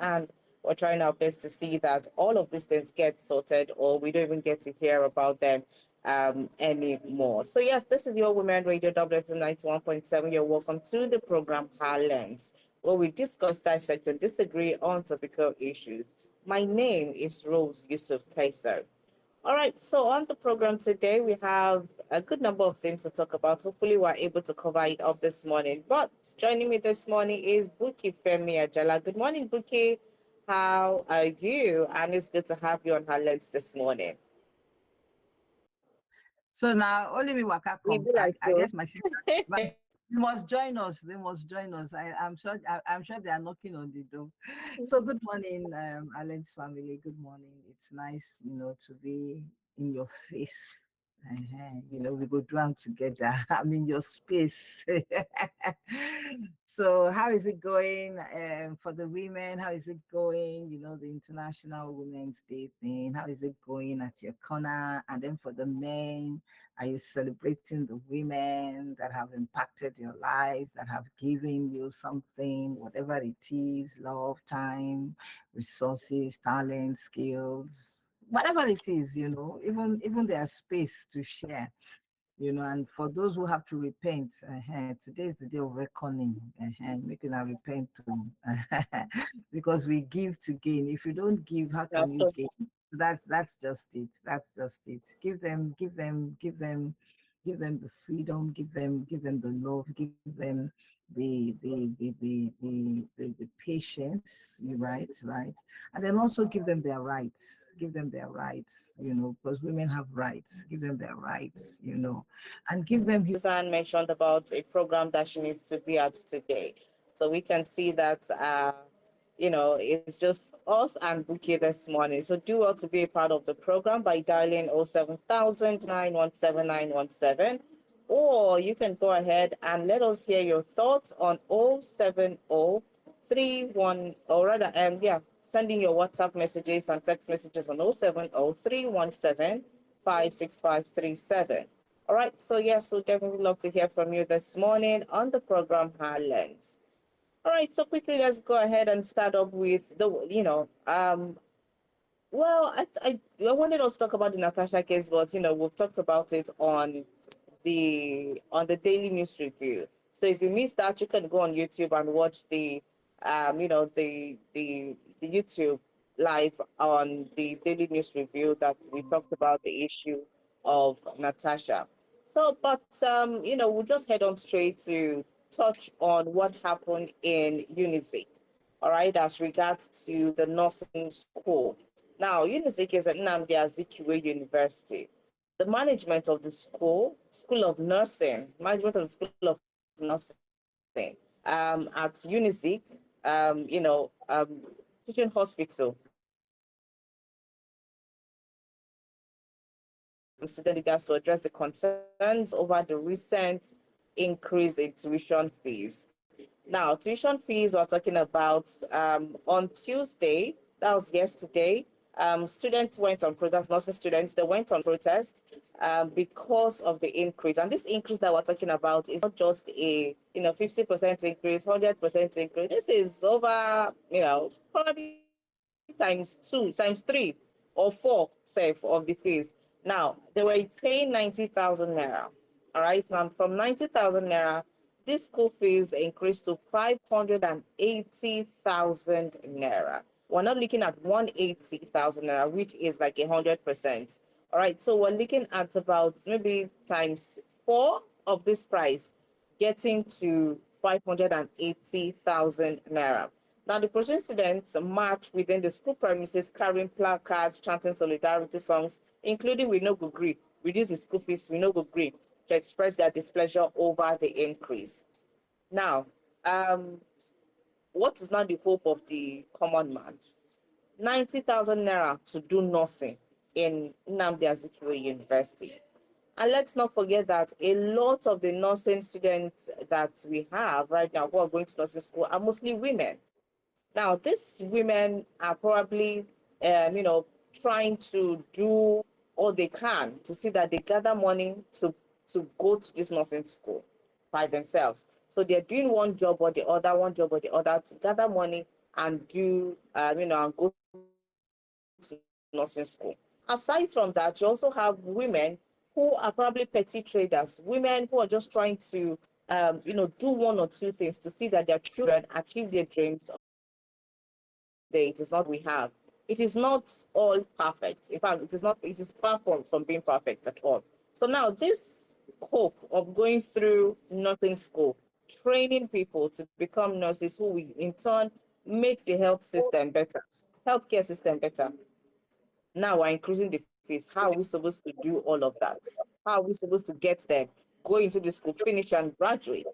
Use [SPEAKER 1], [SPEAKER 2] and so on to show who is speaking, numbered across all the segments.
[SPEAKER 1] and we're trying our best to see that all of these things get sorted, or we don't even get to hear about them anymore. So yes, this is your Women Radio WFM 91.7. You're welcome to the program HerLens, where we discuss, dissect, and disagree on topical issues. My name is Rose Yusuf Kaiser. All right, so on the program today, we have a good number of things to talk about. Hopefully, we're able to cover it up this morning. But joining me this morning is Buki Femi Ajala. Good morning, Buki. How are you? And it's good to have you on her lens this morning.
[SPEAKER 2] So now only me waka
[SPEAKER 1] We
[SPEAKER 2] come.
[SPEAKER 1] be like
[SPEAKER 2] I
[SPEAKER 1] so.
[SPEAKER 2] guess my sister must join us. They must join us. I'm sure they are knocking on the door. So good morning, Alan's family. Good morning. It's nice, to be in your face. We go drown together. I'm in your space. So how is it going for the women? How is it going? The International Women's Day thing. How is it going at your corner? And then for the men, are you celebrating the women that have impacted your lives, that have given you something, whatever it is, love, time, resources, talent, skills, whatever it is, even their space to share. And for those who have to repent, today is the day of reckoning. Making a repent to, because we give to gain. If you don't give, how can
[SPEAKER 1] That's
[SPEAKER 2] you
[SPEAKER 1] so
[SPEAKER 2] gain? That's just it. That's just it. Give them the freedom. Give them the love. Give them the patience. You right, and then also give them their rights. Give them their rights. Because women have rights. Give them their rights. And give them.
[SPEAKER 1] Susan mentioned about a program that she needs to be at today. So we can see that, it's just us and Buki this morning. So do want to be a part of the program by dialing 07000 or you can go ahead and let us hear your thoughts on 07031, or rather, sending your WhatsApp messages and text messages on 070 All right, so yes, we'd definitely love to hear from you this morning on the program HerLens. All right, so quickly, let's go ahead and start up with I wanted us to talk about the Natasha case, but we've talked about it on the daily news review. So if you missed that, you can go on YouTube and watch the YouTube live on the daily news review that we talked about the issue of Natasha. So, but we'll just head on straight to touch on what happened in Unizik. All right, as regards to the nursing school. Now, Unizik is at Nnamdi Azikiwe University. The management of the School of Nursing, management of the School of Nursing, at Unizik, teaching hospital, considered leaders to address the concerns over the recent increase in tuition fees. Now, tuition fees we're talking about on Tuesday, that was yesterday, students went on protest, nursing students, they went on protest because of the increase. And this increase that we're talking about is not just a 50% increase, 100% increase. This is over, probably times two, times three, or four, say, of the fees. Now, they were paying 90,000 naira. All right, and from 90,000 naira, this school fees increased to 580,000 naira. We're not looking at 180,000 naira, which is like 100%. All right, so we're looking at about maybe times four of this price, getting to 580,000 naira. Now, the protesting students marched within the school premises carrying placards, chanting solidarity songs, including "We No Go Gree," reduce the school fees, "We No Go Gree," to express their displeasure over the increase. Now, what is now the hope of the common man? 90,000 naira to do nursing in Nnamdi Azikiwe University. And let's not forget that a lot of the nursing students that we have right now who are going to nursing school are mostly women. Now, these women are probably, trying to do all they can to see that they gather money to go to this nursing school by themselves. So they're doing one job or the other to gather money and do, and go to nursing school. Aside from that, you also have women who are probably petty traders, women who are just trying to, do one or two things to see that their children achieve their dreams of becoming doctors, lawyers, someday. It is not what we have. It is not all perfect. In fact, it is not. It is far from being perfect at all. So now this hope of going through nursing school, training people to become nurses, who will in turn make the healthcare system better. Now we're increasing the fees. How are we supposed to do all of that? How are we supposed to get them, go into the school, finish and graduate?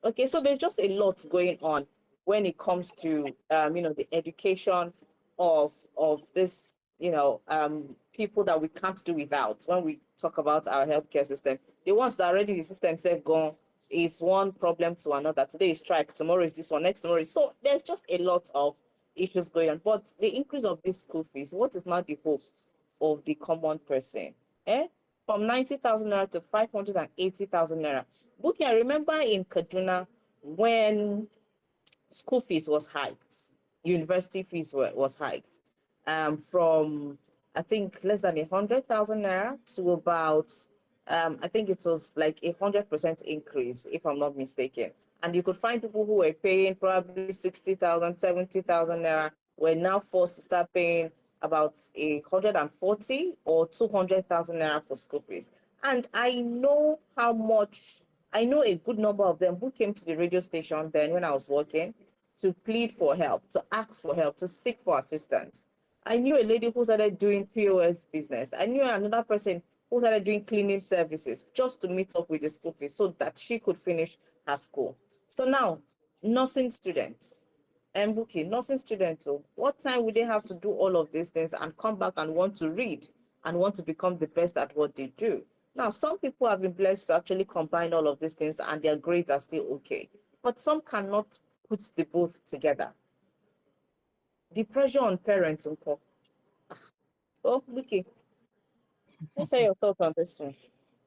[SPEAKER 1] Okay, so there's just a lot going on when it comes to, the education of this, people that we can't do without. When we talk about our healthcare system, the ones that already the system said gone is one problem to another. Today is strike, tomorrow is this one, next tomorrow is, so there's just a lot of issues going on. But the increase of these school fees, what is not the hope of the common person? Eh? From 90,000 naira to 580,000 naira. Booking, I remember in Kaduna when school fees was hiked, university fees was hiked, from I think less than 100,000 naira to about, I think it was like 100% increase, if I'm not mistaken. And you could find people who were paying probably 60,000, 70,000 naira were now forced to start paying about 140 or 200,000 naira for school fees. And I know a good number of them who came to the radio station then when I was working to plead for help, to ask for help, to seek for assistance. I knew a lady who started doing POS business. I knew another person who started doing cleaning services just to meet up with the school fees so that she could finish her school. So now, nursing students, and booking nursing students, oh, what time would they have to do all of these things and come back and want to read and want to become the best at what they do? Now, some people have been blessed to actually combine all of these things and their grades are still okay, but some cannot put the both together. The pressure on parents, uncle. Oh, Vicky, you say your thoughts on this one.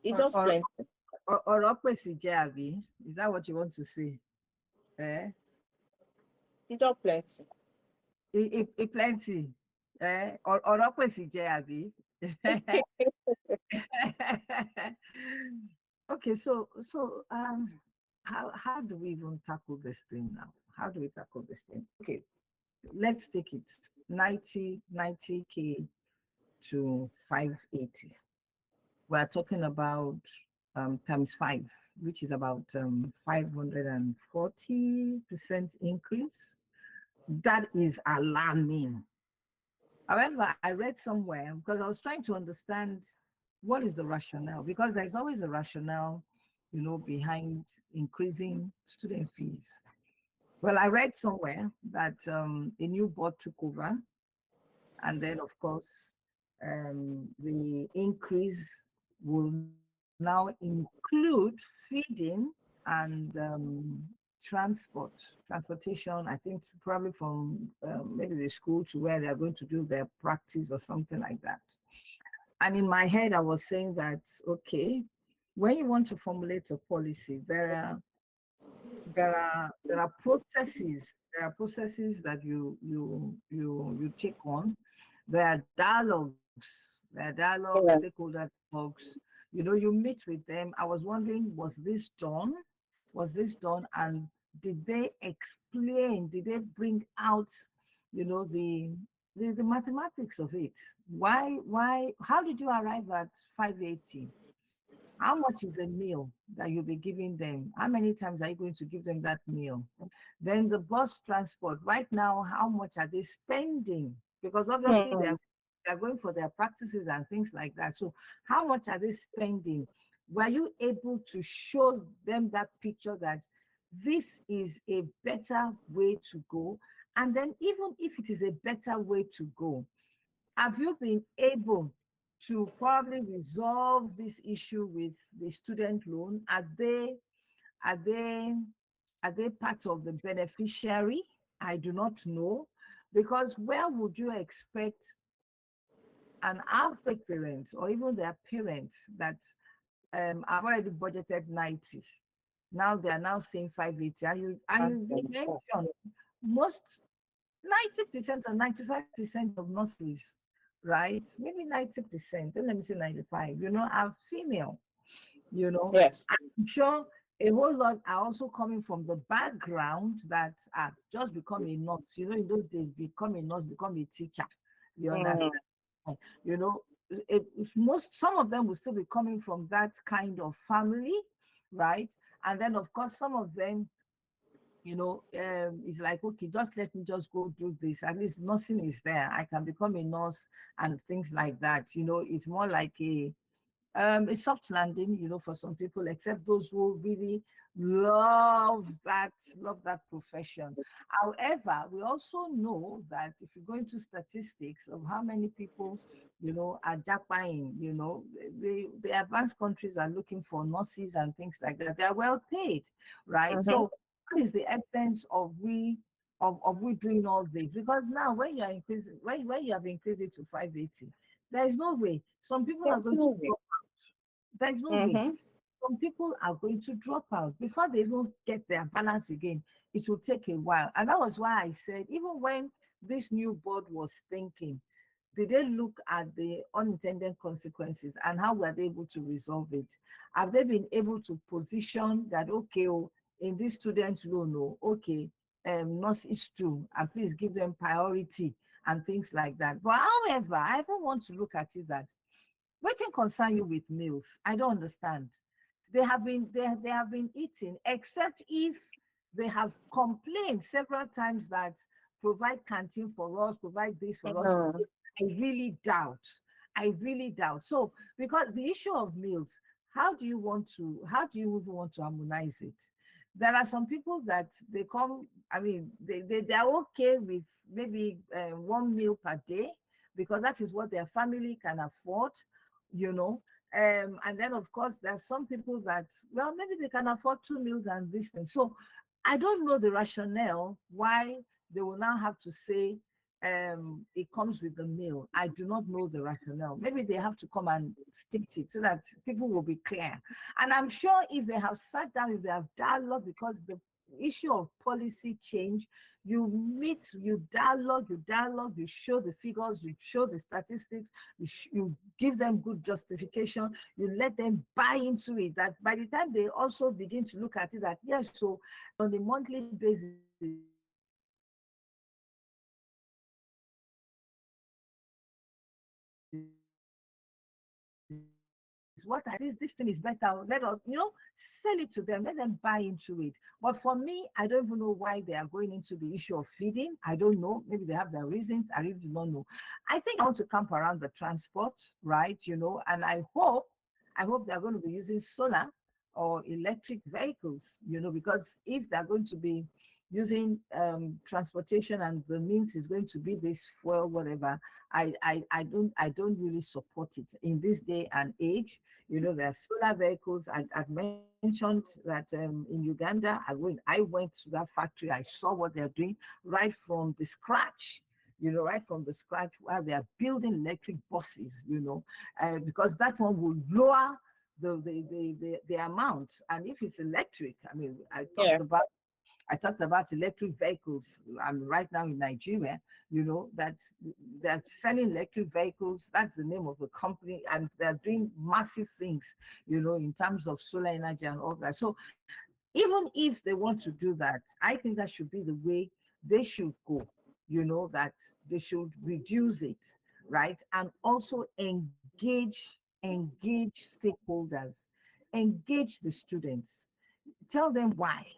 [SPEAKER 1] It's
[SPEAKER 2] Or
[SPEAKER 1] just
[SPEAKER 2] or
[SPEAKER 1] plenty.
[SPEAKER 2] or opposite, Javi. Is that what you want to say? Eh?
[SPEAKER 1] It's just plenty.
[SPEAKER 2] Plenty. Or opposite, Javi. Okay, so how do we even tackle this thing now? How do we tackle this thing? Okay, let's take it 90k to 580. We're talking about times five, which is about 540% increase. That is alarming. However, I read somewhere because I was trying to understand what is the rationale, because there's always a rationale, behind increasing student fees. Well, I read somewhere that a new board took over, and then, of course, the increase will now include feeding and transportation. I think probably from maybe the school to where they're going to do their practice or something like that. And in my head, I was saying that, okay, when you want to formulate a policy, there are processes that you take on. There are dialogues,
[SPEAKER 1] Yeah.
[SPEAKER 2] stakeholder dialogues. You meet with them. I was wondering, was this done, and did they explain, did they bring out, the mathematics of it? How did you arrive at 580? How much is a meal that you'll be giving them? How many times are you going to give them that meal? Then the bus transport, right now, how much are they spending? Because obviously
[SPEAKER 1] Hmm.
[SPEAKER 2] they're going for their practices and things like that. So how much are they spending? Were you able to show them that picture that this is a better way to go? And then even if it is a better way to go, have you been able to probably resolve this issue with the student loan? Are they are they part of the beneficiary? I do not know, because where would you expect an average parent or even their parents that have already budgeted 90? Now they are now saying 580, and you mentioned most 90% or 95% of nurses, right? Maybe 90%, don't let me say 95, are female, you know.
[SPEAKER 1] Yes.
[SPEAKER 2] I'm sure a whole lot are also coming from the background that are just become a nurse. In those days, become a nurse, become a teacher. You
[SPEAKER 1] Mm,
[SPEAKER 2] understand? You know, if most some of them will still be coming from that kind of family, right? And then of course some of them, it's like, okay, just let me just go do this. At least nursing is there. I can become a nurse and things like that. It's more like a soft landing, for some people, except those who really love that profession. However, we also know that if you go into statistics of how many people, are japaing, the advanced countries are looking for nurses and things like that. They're well paid, right?
[SPEAKER 1] mm-hmm.
[SPEAKER 2] So what is the essence of we doing all this? Because now when you are increasing, when you have increased it to 580, there is no way. Some people are
[SPEAKER 1] That's
[SPEAKER 2] going to
[SPEAKER 1] moving.
[SPEAKER 2] drop out. There is no way.
[SPEAKER 1] Mm-hmm.
[SPEAKER 2] Some people are going to drop out before they even get their balance again. It will take a while. And that was why I said, even when this new board was thinking, did they look at the unintended consequences and how were they able to resolve it? Have they been able to position that, okay, oh, in this student loan, oh, okay, nurses too, and please give them priority and things like that. But however, I even want to look at it that wetin concern you with meals? I don't understand. They have been eating, except if they have complained several times that provide canteen for us, provide this for us.
[SPEAKER 1] Mm,
[SPEAKER 2] I really doubt. I really doubt. So, because the issue of meals, how do you even want to harmonize it? There are some people that they come, I mean, they're okay with maybe 1 meal per day because that is what their family can afford, you know. And then, of course, there's some people that, well, maybe they can afford 2 meals and this thing. So, I don't know the rationale why they will now have to say it comes with the meal. I do not know the rationale. Maybe they have to come and state it so that people will be clear. And I'm sure if they have sat down, if they have dialogue, because the issue of policy change, you meet, you dialogue, you show the figures, you show the statistics, you give them good justification, you let them buy into it. That by the time they also begin to look at it, that yes, so on a monthly basis, what at least this thing is better. Let us sell it to them, let them buy into it. But for me, I don't even know why they are going into the issue of feeding. I don't know. Maybe they have their reasons. I really do not know. I think I want to camp around the transport, right? And I hope they're going to be using solar or electric vehicles, because if they're going to be using transportation and the means is going to be this fuel, whatever, I don't really support it in this day and age. There are solar vehicles. I've mentioned that in Uganda, I went to that factory. I saw what they're doing right from the scratch. Right from the scratch, while they are building electric buses. Because that one will lower the amount. And if it's electric, I mean,
[SPEAKER 1] yeah.
[SPEAKER 2] I talked about electric vehicles. I'm right now in Nigeria, that they're selling electric vehicles. That's the name of the company, and they're doing massive things, in terms of solar energy and all that. So even if they want to do that, I think that should be the way they should go, that they should reduce it, right? And also engage stakeholders, engage the students, tell them why.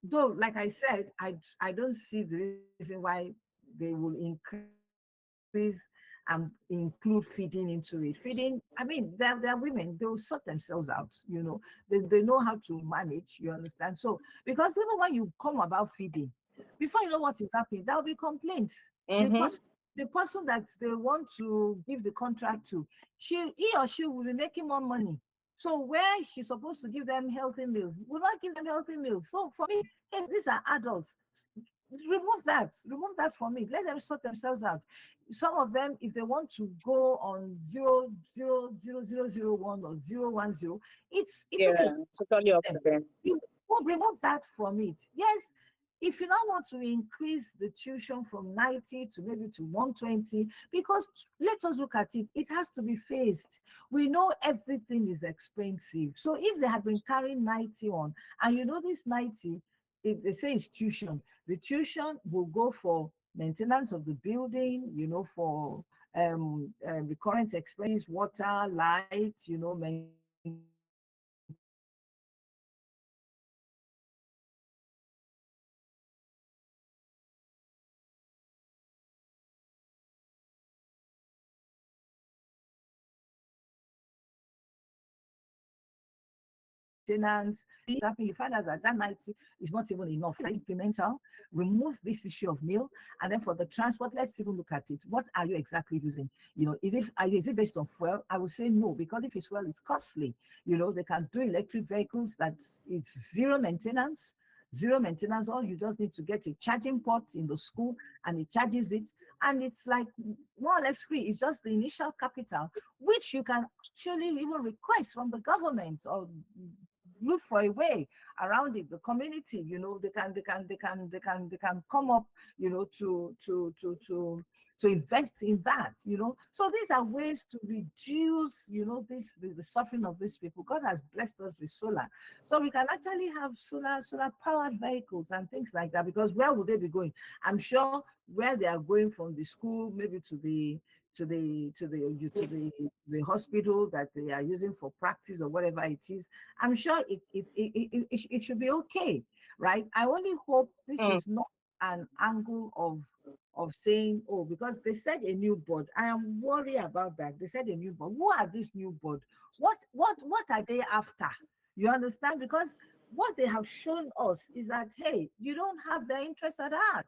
[SPEAKER 2] Though, like I said, I don't see the reason why they will increase and include feeding into it. Feeding, I mean, they're women, they will sort themselves out, they know how to manage, you understand? So, because even when you come about feeding, before you know what is happening, there will be complaints. The person,
[SPEAKER 1] Mm-hmm.
[SPEAKER 2] the person that they want to give the contract to, he or she will be making more money. So where she's supposed to give them healthy meals, will not give them healthy meals. So for me, hey, these are adults. Remove that from it. Let them sort themselves out. Some of them, if they want to go on 00001 or 010, it's okay.
[SPEAKER 1] Yeah. Totally up to them.
[SPEAKER 2] You remove that from it. Yes, If you now want to increase the tuition from 90 to maybe to 120, because let us look at it, it has to be phased. We know everything is expensive. So if they had been carrying 90 on, and you know this 90, they say it's tuition. The tuition will go for maintenance of the building, for recurrent expenses, water, light, maintenance, you find out that 90 is not even enough. Incremental, remove this issue of meal, and then for the transport, let's even look at it. What are you exactly using? Is it based on fuel? I would say no, because if it's fuel, it's costly. They can do electric vehicles that it's zero maintenance. All you just need to get a charging port in the school, and it charges it, and it's like more or less free. It's just the initial capital, which you can actually even request from the government, or look for a way around it. The community, they can come up, to invest in that. So these are ways to reduce, the suffering of these people. God has blessed us with solar, so we can actually have solar powered vehicles and things like that. Because where would they be going? I'm sure where they are going from the school, maybe to the hospital that they are using for practice or whatever it is. I'm sure it should be okay, right? I only hope this
[SPEAKER 1] Mm,
[SPEAKER 2] is not an angle of saying, oh, because they said a new board. I am worried about that. They said a new board. Who are this new board? What are they after? You understand? Because what they have shown us is that, hey, you don't have their interest at heart.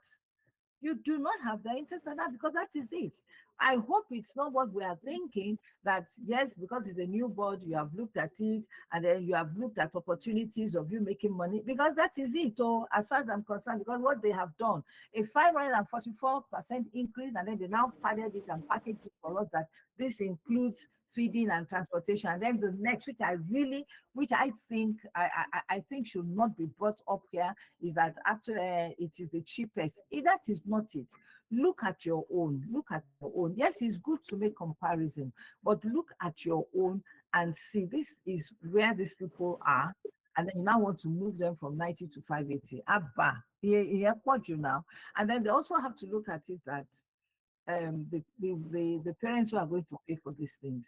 [SPEAKER 2] You do not have the interest in that, because that is it. I hope it's not what we are thinking, that yes, because it's a new board, you have looked at it, and then you have looked at opportunities of you making money, because that is it. Oh, as far as I'm concerned, because what they have done, a 544% increase, and then they now padded it and packaged it for us that this includes feeding and transportation. And then the next, which I think I think should not be brought up here, is that actually it is the cheapest. That is not it. Look at your own. Look at your own. Yes, it's good to make comparison, but look at your own and see, this is where these people are. And then you now want to move them from 90 to 580. Abba, here, what you now. And then they also have to look at it that the parents who are going to pay for these things,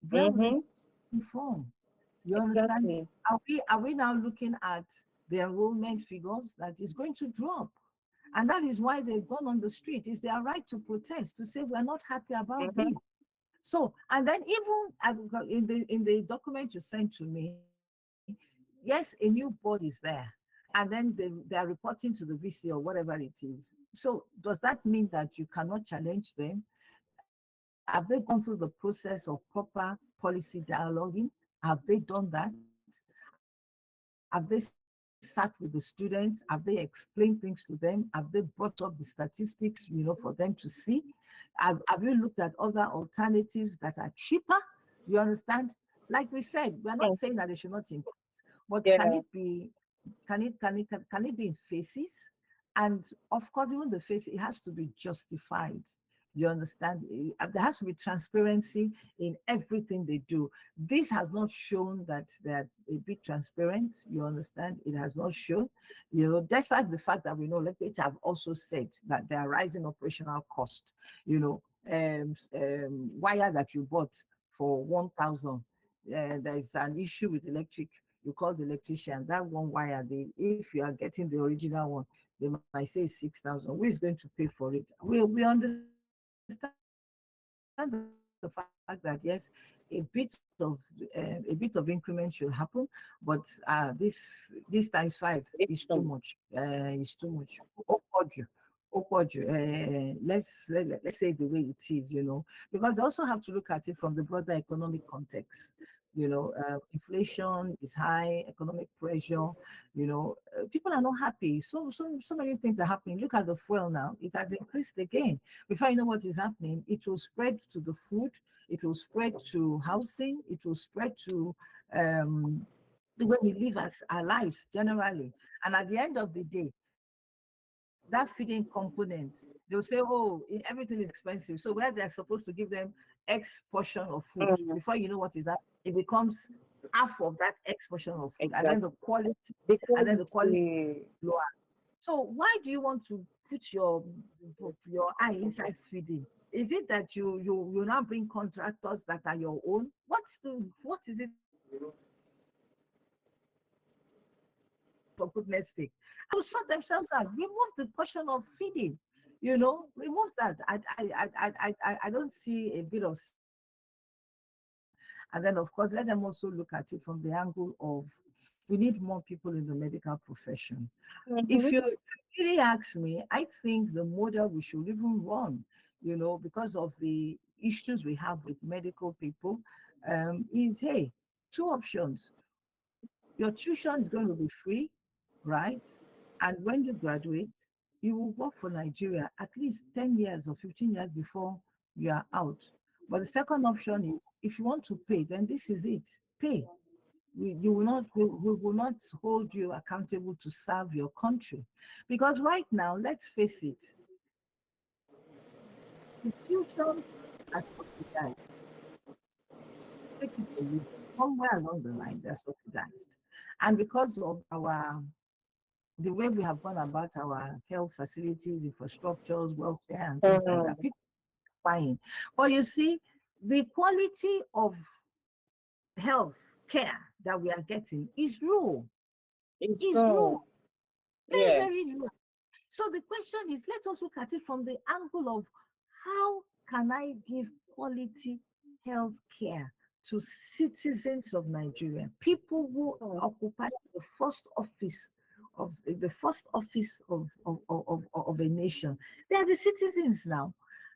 [SPEAKER 2] where will they
[SPEAKER 1] mm-hmm,
[SPEAKER 2] inform? You understand?
[SPEAKER 1] exactly.
[SPEAKER 2] Are we now looking at the enrollment figures that is going to drop? And that is why they've gone on the street. It's their right to protest, to say we're not happy about
[SPEAKER 1] Mm-hmm,
[SPEAKER 2] this. So, and then even in the document you sent to me, yes, a new board is there. And then they are reporting to the VC or whatever it is. So does that mean that you cannot challenge them? Have they gone through the process of proper policy dialoguing? Have they done that? Have they sat with the students? Have they explained things to them? Have they brought up the statistics, for them to see? Have you looked at other alternatives that are cheaper? You understand? Like we said, we're not saying that they should not increase, but can it be
[SPEAKER 1] yeah.
[SPEAKER 2] can it be in phases? And of course, even the face, it has to be justified. You understand? There has to be transparency in everything they do. This has not shown that they're a bit transparent. You understand? It has not shown. Despite the fact that we know, like which I've also said, that there are rising operational costs. Wire that you bought for 1,000. There is an issue with electric. You call the electrician. That one wire, if you are getting the original one, they might say 6,000. Who is going to pay for it? We understand the fact that yes, a bit of increment should happen, but this times five is too much. It's too
[SPEAKER 1] It's
[SPEAKER 2] much. Okwoju. Let's say the way it is, because they also have to look at it from the broader economic context. Inflation is high, economic pressure. People are not happy. So many things are happening. Look at the fuel now; it has increased again. Before you know what is happening, it will spread to the food. It will spread to housing. It will spread to um, the way we live as our lives generally. And at the end of the day, that feeding component. They'll say, oh, everything is expensive. So where they're supposed to give them X portion of food,
[SPEAKER 1] Mm,
[SPEAKER 2] before you know what is that, it becomes half of that X portion of food, and then
[SPEAKER 1] exactly.
[SPEAKER 2] the quality,
[SPEAKER 1] The
[SPEAKER 2] and then the quality
[SPEAKER 1] quality.
[SPEAKER 2] lower. So why do you want to put your eye inside feeding? Is it that you now bring contractors that are your own? What is it for goodness sake? To sort themselves out, remove the portion of feeding. Remove that. I don't see a bit of sense in that. And then of course let them also look at it from the angle of we need more people in the medical profession. If
[SPEAKER 1] Mhm.
[SPEAKER 2] you really ask me, I think the model we should even run, because of the issues we have with medical people, is hey, two options. Your tuition is going to be free, right? And when you graduate, you will work for Nigeria at least 10 years or 15 years before you are out. But the second option is if you want to pay, then this is it. Pay. We will not hold you accountable to serve your country. Because right now, let's face it, the tuitions are subsidized. Take it or leave it. Somewhere along the line, they're subsidized. And because of the way we have gone about our health facilities, infrastructures, welfare, and things like that,
[SPEAKER 1] Mm,
[SPEAKER 2] people are buying. But you see, the quality of health care that we are getting
[SPEAKER 1] it's
[SPEAKER 2] is low,
[SPEAKER 1] wrong.
[SPEAKER 2] very, very
[SPEAKER 1] Yes.
[SPEAKER 2] low. So the question is, let us look at it from the angle of how can I give quality health care to citizens of Nigeria, people who
[SPEAKER 1] Mm,
[SPEAKER 2] occupy the first office of a nation. They are the citizens now.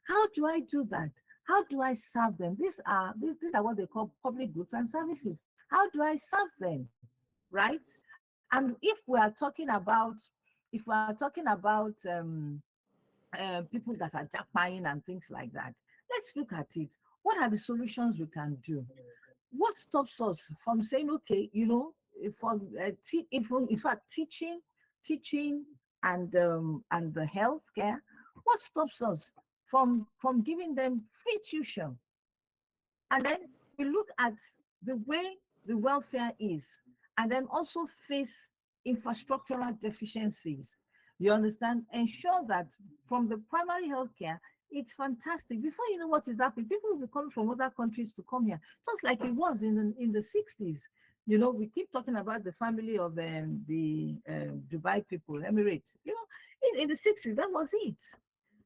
[SPEAKER 2] How do I do that? How do I serve them? These are what they call public goods and services. How do I serve them? Right? And if we are talking about people that are jackpying and things like that, let's look at it. What are the solutions we can do? What stops us from saying, okay, in fact, teaching and the healthcare, what stops us from giving them free tuition? And then we look at the way the welfare is, and then also face infrastructural deficiencies. You understand? Ensure that from the primary healthcare, it's fantastic. Before you know what is happening, people will be coming from other countries to come here, just like it was in the 60s. We keep talking about the family of the Dubai people, Emirates. In the 60s, that was it.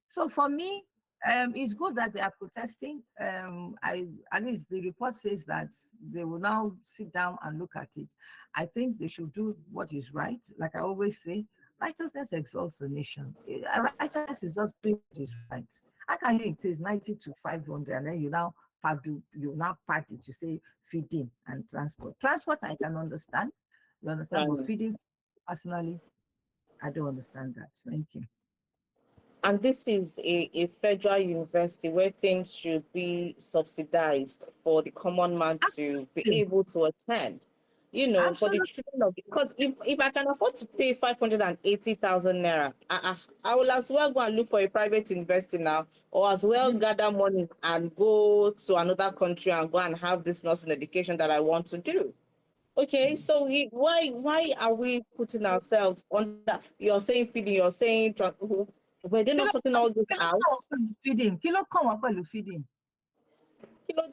[SPEAKER 2] So for me, it's good that they are protesting. At least the report says that they will now sit down and look at it. I think they should do what is right. Like I always say, righteousness exalts the nation. Righteousness is just doing what is right. How can you increase 90 to 500 and then you now part it, you say feeding and transport. Transport I can understand. You understand, but
[SPEAKER 1] and
[SPEAKER 2] feeding personally, I don't understand that. Thank you.
[SPEAKER 1] this is a federal university where things should be subsidized for the common man to be
[SPEAKER 2] Absolutely.
[SPEAKER 1] able to attend. For the
[SPEAKER 2] Absolutely.
[SPEAKER 1] children of because if I can afford to pay 580,000 naira, I will as well go and look for a private university now, or as well gather money and go to another country and go and have this nursing education that I want to do. Okay, so why are we putting ourselves under? You're saying feeding, you're saying were they
[SPEAKER 2] Kí
[SPEAKER 1] not
[SPEAKER 2] ló
[SPEAKER 1] sorting all this
[SPEAKER 2] kí ló
[SPEAKER 1] out?
[SPEAKER 2] kàn wọ́n pẹ̀lú feeding? Kí ló kàn wọ́n pẹ̀lú feeding?
[SPEAKER 1] Kilo,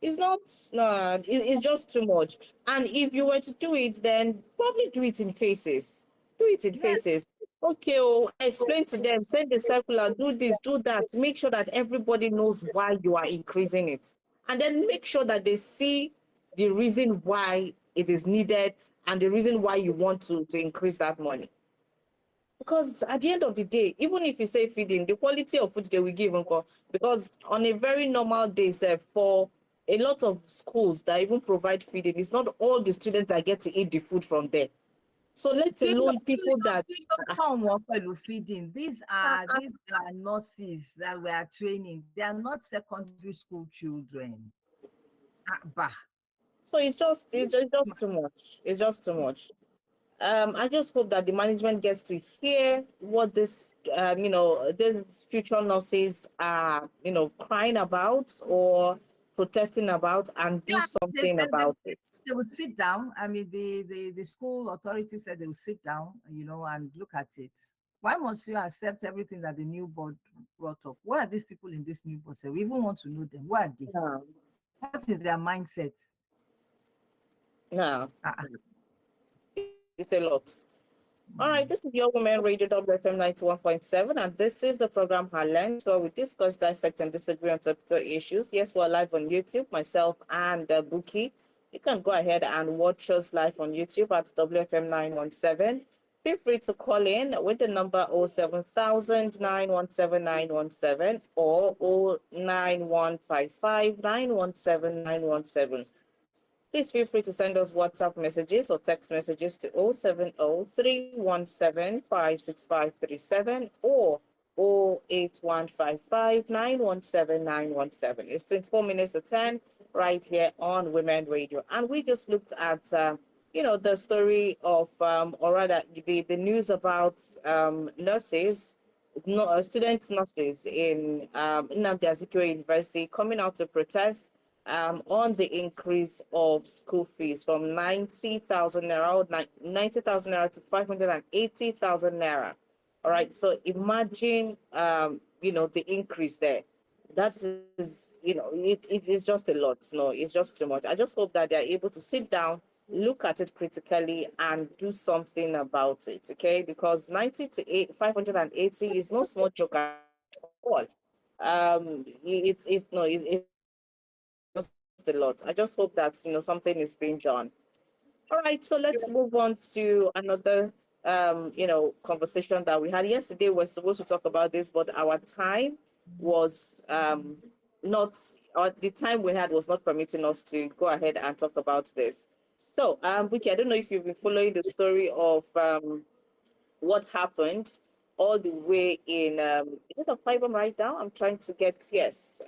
[SPEAKER 1] it's not, no, it's just too much. And if you were to do it, then probably do it in phases. Do it in
[SPEAKER 2] Yes.
[SPEAKER 1] phases. Okay, oh, explain to them, send the circular, do this, do that. Make sure that everybody knows why you are increasing it. And then make sure that they see the reason why it is needed and the reason why you want to increase that money. Because at the end of the day, even if you say feeding, the quality of food they will give, uncle, because on a very normal day, sir, for a lot of schools that even provide feeding, it's not all the students that get to eat the food from there. So let
[SPEAKER 2] Kí ló
[SPEAKER 1] alone
[SPEAKER 2] kí
[SPEAKER 1] people
[SPEAKER 2] ló
[SPEAKER 1] that
[SPEAKER 2] kí ló kàn wọ́n pẹ̀lú feeding? These are nurses that we are training. They are not secondary school children. Bah.
[SPEAKER 1] so it's just too much. It's just too much. I just hope that the management gets to hear what these future nurses are, crying about or protesting about, and do
[SPEAKER 2] Yeah,
[SPEAKER 1] something about it.
[SPEAKER 2] they would sit down. I mean, the school authority said they would sit down, and look at it. Why must you accept everything that the new board brought up? Why are these people in this new board? So we even want to know them. Who are they?
[SPEAKER 1] Yeah.
[SPEAKER 2] What is their mindset?
[SPEAKER 1] No,
[SPEAKER 2] Uh-uh.
[SPEAKER 1] it's a lot. All right,
[SPEAKER 2] Mm.
[SPEAKER 1] this is your Women Radio WFM 91.7, and this is the program HerLens, where we discuss, dissect, and disagree on topical issues. Yes, we're live on YouTube, myself and Buki. You can go ahead and watch us live on YouTube at WFM 917. Feel free to call in with the number 07000 or 09155 Please feel free to send us WhatsApp messages or text messages to 070-317-56537 or 08155 It's 24 minutes to 10 right here on Women Radio. And we just looked at, the story of, or rather, the news about nurses, no, student nurses in Nnamdi Azikiwe University coming out to protest on the increase of school fees from 90,000 naira, 90,000 naira to 580,000 naira. All right. So imagine, the increase there. That is, it is just a lot. No, it's just too much. I just hope that they're able to sit down, look at it critically, and do something about it. Okay. Because 90 to 580 is no small joke at all. It's no, it's just a lot. I just hope that something is being done. All right, so let's move on to another conversation that we had yesterday. We're supposed to talk about this, but our time was not the time we had was not permitting us to go ahead and talk about this. So, Vicky, I don't know if you've been following the story of what happened all the way in is it Akwa Ibom right now? I'm trying to get, yes,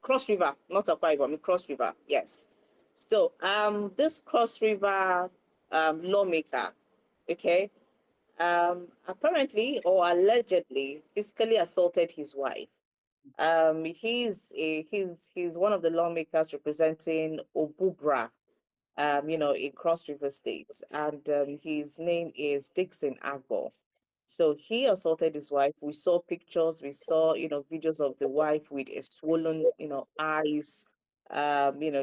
[SPEAKER 1] Cross River, not Akwa Ibom, Cross River, yes. So this Cross River lawmaker, okay, apparently or allegedly physically assaulted his wife. He's one of the lawmakers representing Obubra, in Cross River State, and his name is Dixon Agbo. So he assaulted his wife. We saw pictures, we saw, videos of the wife with a swollen, eyes.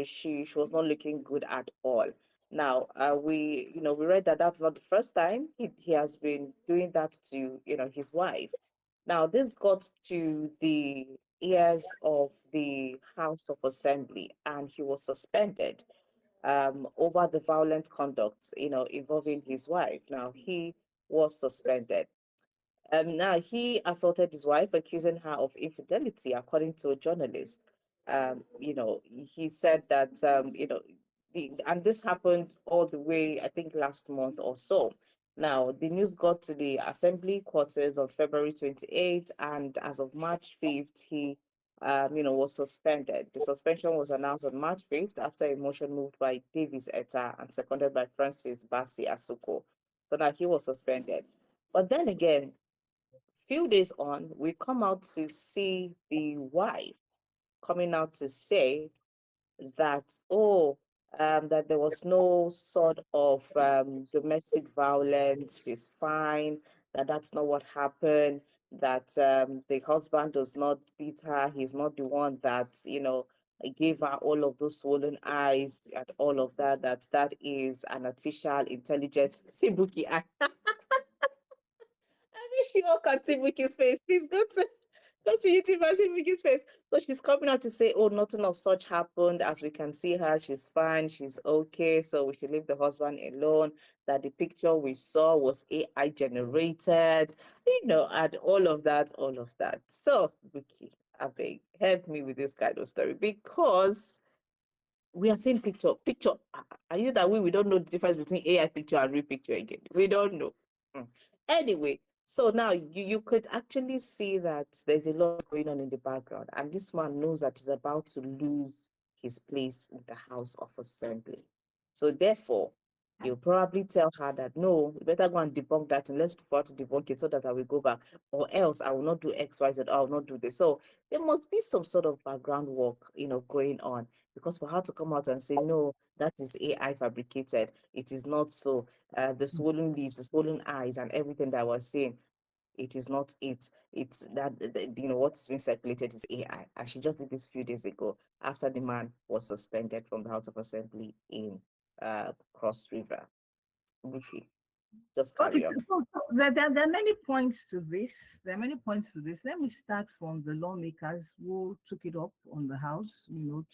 [SPEAKER 1] She was not looking good at all. Now, we read that that's not the first time he has been doing that to, his wife. Now, this got to the ears of the House of Assembly, and he was suspended over the violent conduct, involving his wife. Now, he was suspended. Now he assaulted his wife, accusing her of infidelity, according to a journalist. He said that and this happened all the way, I think, last month or so. Now the news got to the assembly quarters on February 28th, and as of March 5th, he was suspended. The suspension was announced on March 5th after a motion moved by Davis Etta and seconded by Francis Basi Asuko. So now he was suspended. But then again, few days on, we come out to see the wife coming out to say that, that there was no sort of domestic violence, she's fine, that that's not what happened, that the husband does not beat her, he's not the one that, gave her all of those swollen eyes and all of that, that is an artificial intelligence. See, Buki, I wish you all can see Buki's face. Please go to YouTube and see Vicky's face. So she's coming out to say, oh, nothing of such happened. As we can see her, she's fine, she's okay. So we should leave the husband alone. That the picture we saw was AI generated, and all of that, all of that. So, Vicky, I beg, help me with this kind of story because we are seeing picture. Is it that we don't know the difference between AI picture and real picture again? We don't know. Mm. Anyway, so now you could actually see that there's a lot going on in the background, and this man knows that he's about to lose his place in the House of Assembly. So therefore, He'll probably tell her that no, you better go and debunk that and let's forward to debunk it so that I will go back, or else I will not do XYZ, I will not do this. So there must be some sort of background work, going on, because for her to come out and say no, that is AI fabricated, it is not so. The swollen lips, the swollen eyes, and everything that I was saying, it is not it. It's that what's been circulated is AI. And she just did this few days ago after the man was suspended from the House of Assembly in Cross River. Okay, just
[SPEAKER 2] Okay,
[SPEAKER 1] carry on.
[SPEAKER 2] so there are many points to this. There are many points to this. Let me start from the lawmakers who took it up on the House,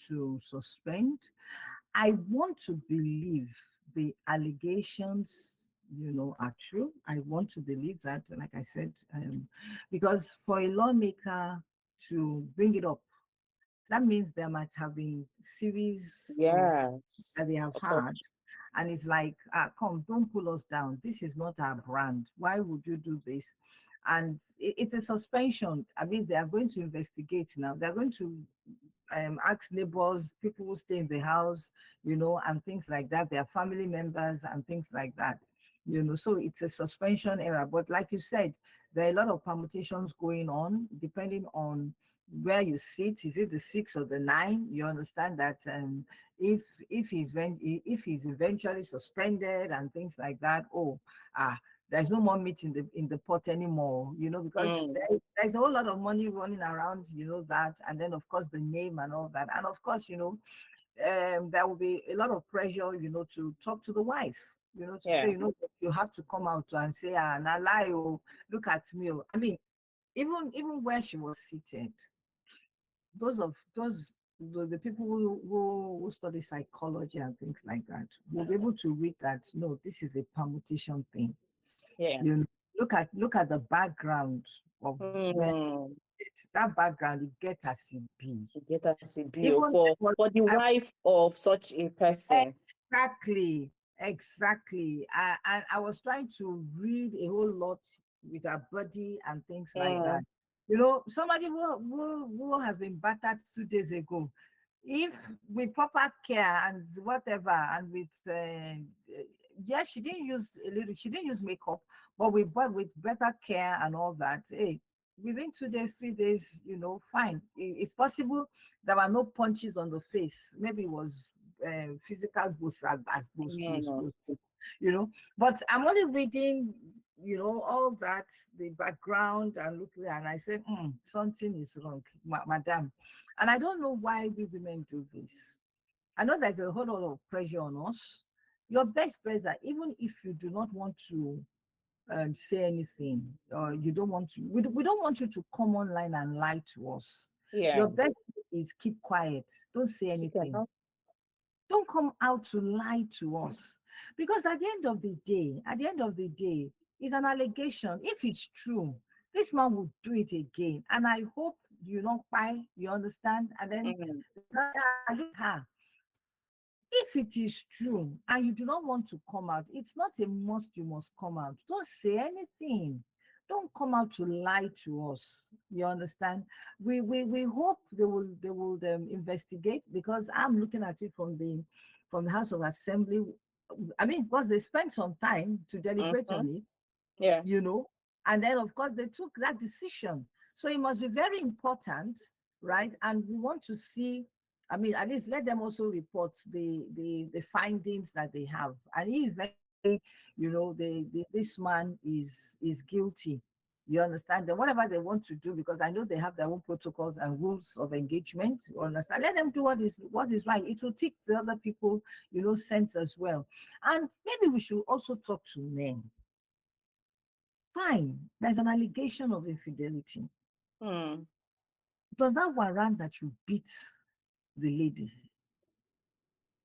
[SPEAKER 2] to suspend. I want to believe the allegations, are true. I want to believe that, like I said, because for a lawmaker to bring it up, that means there might have been series of
[SPEAKER 1] Yes,
[SPEAKER 2] that they have
[SPEAKER 1] of course.
[SPEAKER 2] had, and it's like, come, don't pull us down. This is not our brand. Why would you do this? And it's a suspension. I mean, they are going to investigate now. They're going to ask neighbors, people who stay in the house, and things like that, their family members and things like that. So it's a suspension era. But like you said, there are a lot of permutations going on depending on where you sit. Is it the 6 or the 9? You understand that if if he's eventually suspended and things like that, there's no more meat in the pot anymore, because
[SPEAKER 1] Mm,
[SPEAKER 2] there's a whole lot of money running around, that, and then of course the name and all that, and of course, there will be a lot of pressure, to talk to the wife, to say,
[SPEAKER 1] yeah,
[SPEAKER 2] you have to come out and say, na lie, oh, look at me, oh. I mean, even where she was seated, the people who study psychology and things like that will be able to read that no, this is a permutation thing.
[SPEAKER 1] yeah.
[SPEAKER 2] You look at the background of where
[SPEAKER 1] Mm,
[SPEAKER 2] that background it get as it be.
[SPEAKER 1] to get us a bill
[SPEAKER 2] Even
[SPEAKER 1] for the
[SPEAKER 2] I
[SPEAKER 1] wife of such a person.
[SPEAKER 2] exactly, exactly. And I was trying to read a whole lot with her body and things like that.
[SPEAKER 1] Mm,
[SPEAKER 2] Somebody who has been battered 2 days ago, if with proper care and whatever, and with yes, she didn't use makeup, but with better care and all that. Hey, within 2 days, 3 days, fine. It's possible there were no punches on the face. Maybe it was physical boost as
[SPEAKER 1] mm,
[SPEAKER 2] boost, you know. But I'm only reading, all that, the background, and looking, and I said, something is wrong, madam. And I don't know why we women do this. I know there's a whole lot of pressure on us. Your best bet is that even if you do not want to say anything, or you don't want to, we don't want you to come online and lie to us. Your
[SPEAKER 1] yeah.
[SPEAKER 2] best is keep quiet. Don't say
[SPEAKER 1] She can
[SPEAKER 2] anything.
[SPEAKER 1] help.
[SPEAKER 2] Don't come out to lie to us. Because at the end of the day, it's an allegation. If it's true, this man will do it again. And I hope you don't buy, you understand? And then
[SPEAKER 1] Mm,
[SPEAKER 2] look at her. If it is true and you do not want to come out, it's not a must you must come out. Don't say anything. Don't come out to lie to us. You understand? We hope they will investigate, because I'm looking at it from the House of Assembly. I mean, because they spent some time to deliberate
[SPEAKER 1] mm-hmm.
[SPEAKER 2] on it,
[SPEAKER 1] Yeah.
[SPEAKER 2] you know. And then, of course, they took that decision. So it must be very important, right? And we want to see, I mean, at least let them also report the findings that they have. And if eventually, this man is guilty, you understand? Then whatever they want to do, because I know they have their own protocols and rules of engagement, you understand? Let them do what is right. It will take the other people, sense as well. And maybe we should also talk to men. Fine, there's an allegation of infidelity.
[SPEAKER 1] Mm,
[SPEAKER 2] Does that warrant that you beat the lady?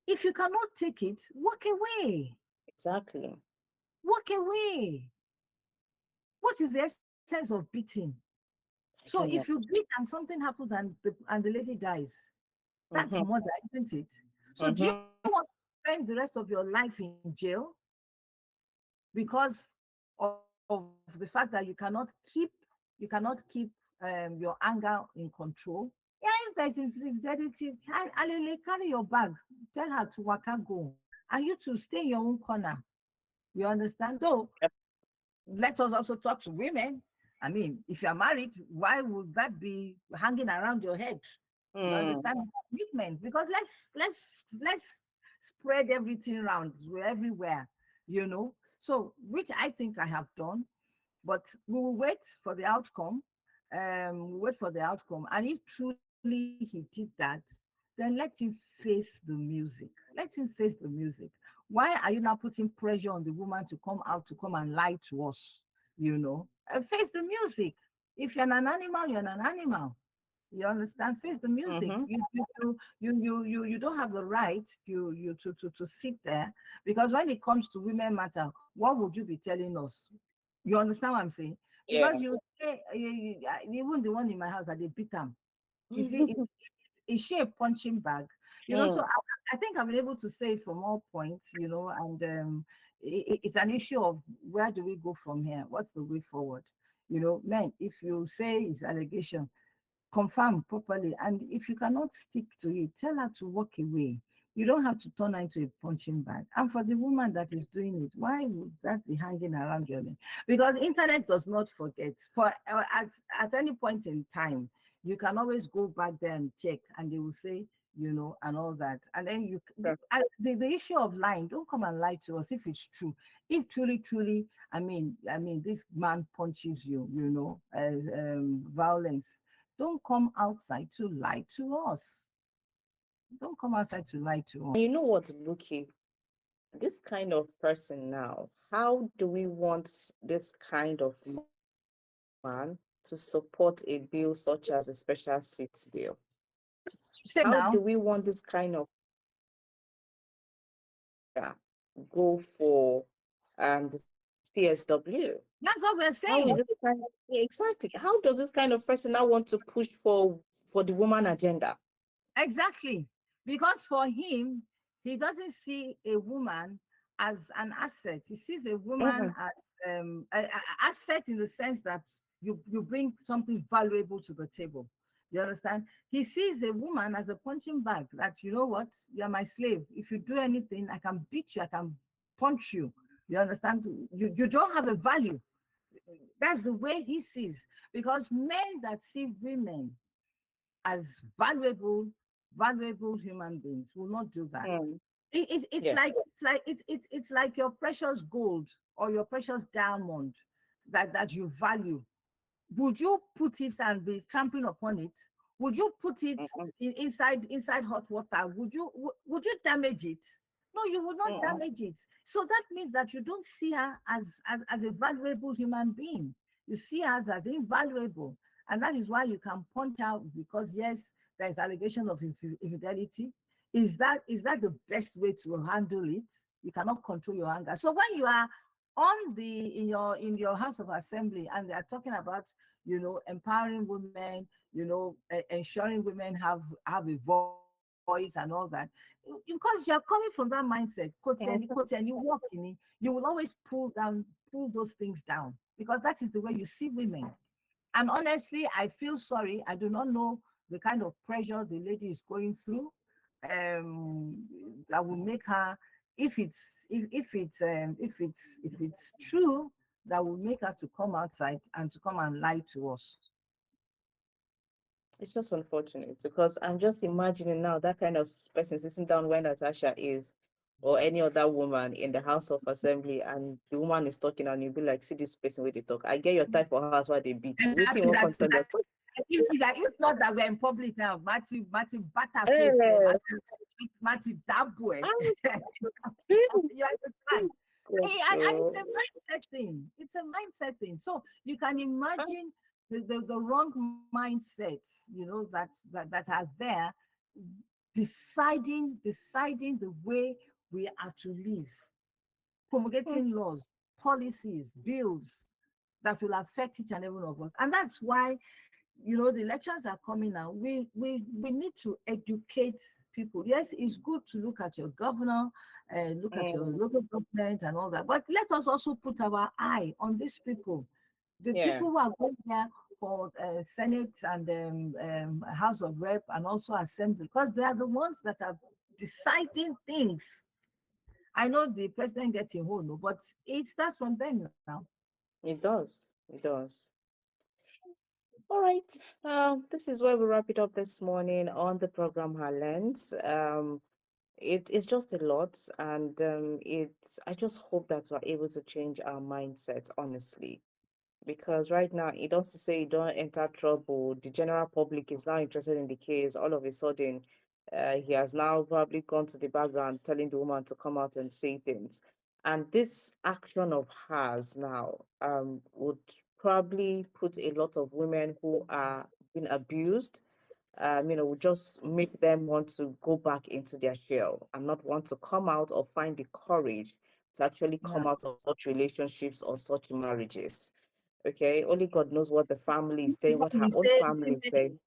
[SPEAKER 2] If you cannot take it, walk away.
[SPEAKER 1] exactly.
[SPEAKER 2] Walk away. What is the essence of beating? So
[SPEAKER 1] I
[SPEAKER 2] if
[SPEAKER 1] don't
[SPEAKER 2] you
[SPEAKER 1] know.
[SPEAKER 2] beat and something happens and the lady dies, that's
[SPEAKER 1] Mm-hmm.
[SPEAKER 2] murder, isn't it? So do you
[SPEAKER 1] Mm-hmm.
[SPEAKER 2] want to spend the rest of your life in jail because of the fact that you cannot keep your anger in control? Yeah, if there's infidelity, Alele, carry your bag, tell her to waka go. and you to stay in your own corner. You understand? Though,
[SPEAKER 1] Yep.
[SPEAKER 2] let us also talk to women. I mean, if you're married, why would that be hanging around your head? You
[SPEAKER 1] Mm.
[SPEAKER 2] understand? Commitment, because let's spread everything around everywhere, you know. So, which I think I have done, but we will wait for the outcome. We'll wait for the outcome. And if truly he did that, then let him face the music. Let him face the music. Why are you now putting pressure on the woman to come out to come and lie to us? You know, face the music. If you're an animal, you're an animal. You understand? Face the music.
[SPEAKER 1] Mm-hmm.
[SPEAKER 2] You don't have the right to sit there, because when it comes to women matter, what would you be telling us? You understand what I'm saying? Because you
[SPEAKER 1] Yes.
[SPEAKER 2] say even the one in my house that they beat them. You see, is she a punching bag? You know, so
[SPEAKER 1] Mm.
[SPEAKER 2] I think I've been able to say it from all points, you know, and it's an issue of where do we go from here? What's the way forward? You know, men, if you say it's allegation, confirm properly. And if you cannot stick to it, tell her to walk away. You don't have to turn her into a punching bag. And for the woman that is doing it, why would that be hanging around your neck? Because internet does not forget. For at any point in time, you can always go back there and check, and they will say, you know, and all that. And then
[SPEAKER 1] Sure.
[SPEAKER 2] the issue of lying, don't come and lie to us if it's true. If truly, I mean, this man punches you, you know, as violence, don't come outside to lie to us. Don't come outside to lie to us.
[SPEAKER 1] And you know what, Buki? This kind of person now, how do we want this kind of man to support a bill such as a special seats bill? How do we
[SPEAKER 2] Say
[SPEAKER 1] want
[SPEAKER 2] now,
[SPEAKER 1] this kind of yeah, go for the CSW?
[SPEAKER 2] that's what we're
[SPEAKER 1] How is it
[SPEAKER 2] saying.
[SPEAKER 1] kind of, yeah, exactly? How does this kind of person now want to push for the woman agenda?
[SPEAKER 2] Exactly. Because for him, he doesn't see a woman as an asset. He sees a woman
[SPEAKER 1] Mm-hmm.
[SPEAKER 2] as asset in the sense that you bring something valuable to the table. You understand? He sees a woman as a punching bag that, you know what, you're my slave. If you do anything, I can beat you, I can punch you. You understand? You don't have a value. That's the way he sees. Because men that see women as valuable human beings will not do that.
[SPEAKER 1] Mm.
[SPEAKER 2] It's
[SPEAKER 1] Yeah.
[SPEAKER 2] like it's like your precious gold or your precious diamond that you value. Would you put it and be trampling upon it? Would you put it
[SPEAKER 1] Mm-mm.
[SPEAKER 2] inside hot water? Would you damage it? No, you would not
[SPEAKER 1] Mm-mm.
[SPEAKER 2] damage it. So that means that you don't see her as a valuable human being. You see her as invaluable. And that is why you can punch out, because yes, there's allegation of infidelity. Is that the best way to handle it? You cannot control your anger. So when you are on the in your house of assembly and they are talking about, empowering women, ensuring women have a voice and all that, because you're coming from that mindset, quote and you walk in it, you will always pull those things down, because that is the way you see women. And honestly, I feel sorry. I do not know the kind of pressure the lady is going through, um, that will make her, if it's true, that will make her to come outside and to come and lie to us.
[SPEAKER 1] It's just unfortunate because I'm just imagining now that kind of person sitting down where Natasha is or any other woman in the House of Assembly and the woman is talking and you'll be like, see this person where they talk. I get your type for house why they beat. Waiting
[SPEAKER 2] Exactly.
[SPEAKER 1] what
[SPEAKER 2] That,
[SPEAKER 1] control
[SPEAKER 2] that
[SPEAKER 1] us.
[SPEAKER 2] if not that we're in public now, Matty Bata face,
[SPEAKER 1] Eh,
[SPEAKER 2] Matty Dabwe.
[SPEAKER 1] I'm
[SPEAKER 2] You understand?
[SPEAKER 1] God,
[SPEAKER 2] And it's a mindset thing. It's a mindset thing. So you can imagine the wrong mindsets, that are there, deciding the way we are to live, promulgating laws, policies, bills that will affect each and every one of us. And that's why, the elections are coming now. We need to educate people. Yes, it's good to look at your governor and look at your
[SPEAKER 1] Mm,
[SPEAKER 2] local government and all that, but let us also put our eye on these people, the
[SPEAKER 1] yeah.
[SPEAKER 2] people who are going there for Senate and House of Rep and also Assembly, because they are the ones that are deciding things. I know the president gets a whole, no, but it starts from them now.
[SPEAKER 1] It does. It does. All right. This is where we wrap it up this morning on the program HerLens. It's just a lot, and I just hope that we're able to change our mindset, honestly, because right now it doesn't say you don't enter trouble. The general public is now interested in the case. All of a sudden, he has now probably gone to the background telling the woman to come out and say things. And this action of hers now would probably put a lot of women who are being abused, would just make them want to go back into their shell and not want to come out or find the courage to actually
[SPEAKER 2] Yeah.
[SPEAKER 1] come out of such relationships or such marriages. Okay, only God knows what the family is saying, what
[SPEAKER 2] When
[SPEAKER 1] her
[SPEAKER 2] we
[SPEAKER 1] own
[SPEAKER 2] say
[SPEAKER 1] family is
[SPEAKER 2] women,
[SPEAKER 1] saying.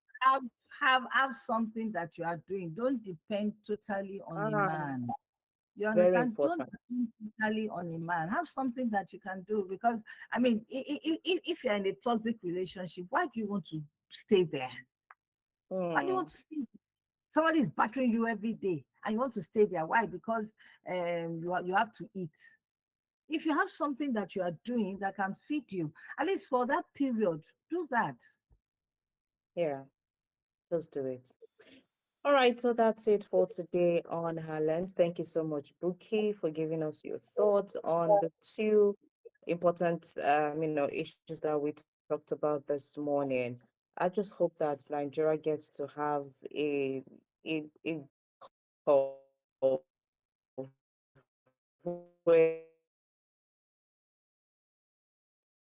[SPEAKER 2] have have something that you are doing. Don't depend totally on a
[SPEAKER 1] Ah,
[SPEAKER 2] man. You
[SPEAKER 1] very
[SPEAKER 2] understand? Don't
[SPEAKER 1] important.
[SPEAKER 2] depend totally on a man. Have something that you can do because I mean, if you're in a toxic relationship, why do you want to stay there? Why do you
[SPEAKER 1] Hmm.
[SPEAKER 2] want to stay? Somebody is battering you every day, and you want to stay there. Why? Because you have to eat. If you have something that you are doing that can feed you, at least for that period, do that.
[SPEAKER 1] Yeah, just do it. All right, so that's it for today on Her Lens. Thank you so much, Buki, for giving us your thoughts on the two important, issues that we talked about this morning. I just hope that Nigeria gets to have a culture of where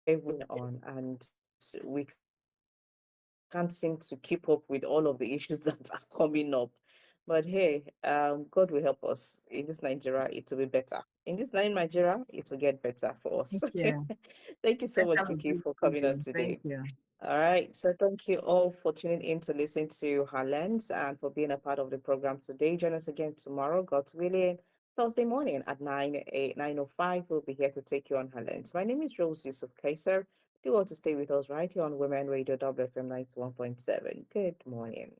[SPEAKER 1] women on, and we can't seem to keep up with all of the issues that are coming up. But hey, God will help us. In this Nigeria, it will be better. In this Nigeria, it will get better for us.
[SPEAKER 2] Thank you.
[SPEAKER 1] Thank you so
[SPEAKER 2] Let's
[SPEAKER 1] much,
[SPEAKER 2] have a
[SPEAKER 1] Buki, for
[SPEAKER 2] beautiful
[SPEAKER 1] coming on
[SPEAKER 2] day.
[SPEAKER 1] today.
[SPEAKER 2] Thank you.
[SPEAKER 1] All right. So thank you all for tuning in to listen to Her Lens and for being a part of the program today. Join us again tomorrow, God's willing, Thursday morning at 9:05. We'll be here to take you on Her Lens. My name is Rose Yusuf Kaiser. Do want to stay with us right here on Women Radio WFM 91.7. Good morning.